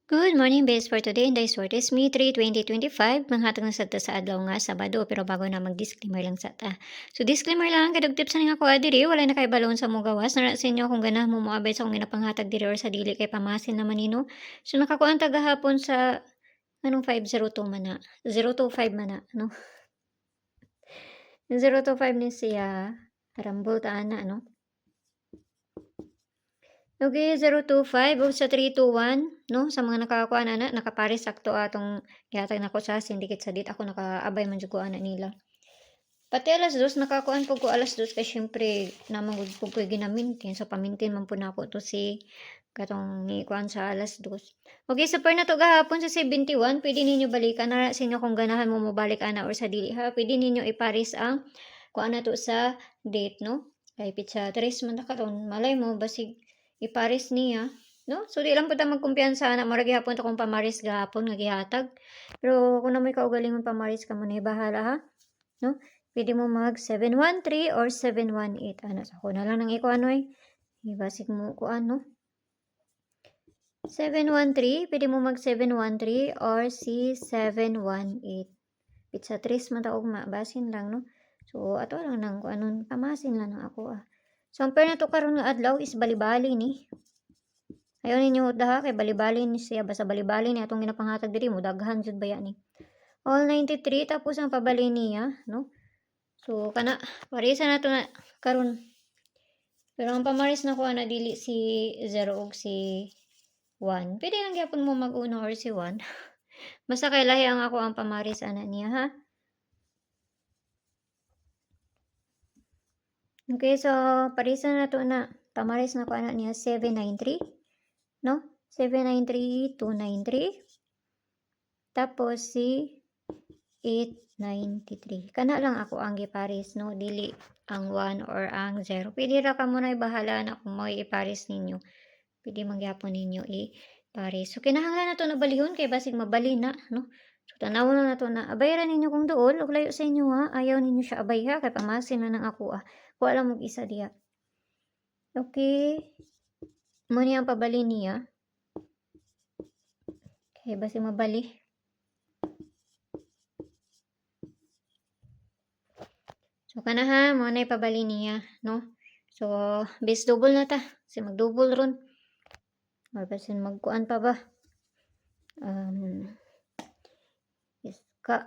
Good morning, best for today. Day sort is me 3/2025. Manghatag na sad ta sa adlaw nga Sabado, pero bago na mag-disclaimer lang sa ta. So disclaimer lang kadug tips sa nga ko diri, wala na kay balon sa mo gawas. Nara sa inyo kung ganahan mo moabay sa akong ginapanghatag diri or sa dili kay pamasin naman nino. So nakakuan ta gahapon sa anong 502 man na. 025 man na, no? 025 ni siya. Rambol ta ana, no? Okay, 025 o sa 321, no? Sa mga nakakuha na nakapares sakto atong gihatag nako sa syndicate sa dit. Ako nakaabay man jud ko ana nila. Pati alas 2 nakakuan po ko alas 2 kay syempre naman gud po ko ginamintin. So pamintin man po nako to si katong ikuan sa alas 2. Okay, sa per na to gahapon sa 71, pwede ninyo balikan na sa inyo kung ganahan mo mobalik ana or sa dili ha. Pwede ninyo ipares ang kuan na to sa date, no? Kay pitsa 3 man ta karon, malay mo basig ipares niya, no? So di lang pud ta magkumpiyansa na mura gihapon ta kung pamaris gahapon nga gihatag. Pero kung na may kaugalingon pamaris ka man bahala ha, no? Pwede mo mag 713 or 718 ana sa ko na lang nang iko anoy. Ibasig mo ko ano. 713, pwede mo mag 713 or si 718. Pizza 3 man ta ugma, basin lang no. So ato lang nang kung anon pamasin lang ng ako ah. So ang per na to karon nga adlaw is bali-bali ni. Ayaw ninyo daha kay bali-bali ni siya basta bali-bali ni atong ginapanghatag diri mo daghan jud baya ni. All 93 tapos ang pabali niya, no? So kana parisa na to na karon. Pero ang pamaris na ko na dili si 0 ug si 1. Pwede lang gyapon mo mag-1 or si 1. Basta kay lahi ang ako ang pamaris ana niya ha. Okay, so parisa na to na pamaris na ko ana niya 793, no? 793 293. Tapos si 893. Kana lang ako ang giparis, no? Dili ang 1 or ang 0. Pwede ra ka muna bahala na kung may iparis ninyo. Pwede magyapon ninyo iparis. So kinahanglan na to na balihon kay basig mabali na, no? So tanawon na to na abayran ninyo kung duol ug layo sa inyo ha. Ayaw ninyo siya abay ha kay pamasin na nang ako ah. Kuha lang mag isa diya. Okay. Mo niya ang pabali niya. Kay basig mabali. So kana ha, mo na ipabali niya, no? So base double na ta. Kasi mag-double ron. Or basin magkuan pa ba? Iska.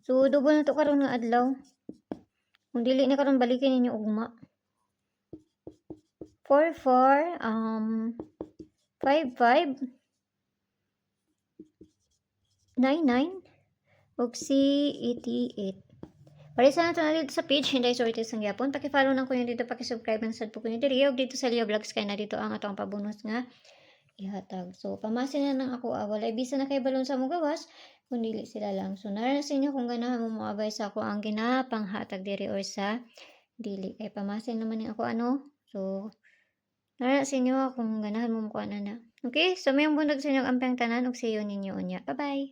So double na to karon nga adlaw. Kung dili na karon balikin ninyo ugma. 44 55 99 ug si 88. Parisa na to na dito sa page, hindi sorted sang gyapon. Paki-follow lang ko yun dito, paki-subscribe lang sad po ko yun diri ug dito sa Leo Vlogs kay na dito ang atong pabonus nga ihatag. So pamasin na nang ako walay bisa na kay balon sa mo gawas kung dili sila lang. So nara sa inyo kung ganahan mo moabay sa ako ang ginapanghatag diri or sa dili kay pamasin naman ni ako ano. So nara sa inyo kung ganahan mo mo kuan na. Okay, so may buntag sa inyo ang tanan ug see you ninyo unya. Bye bye.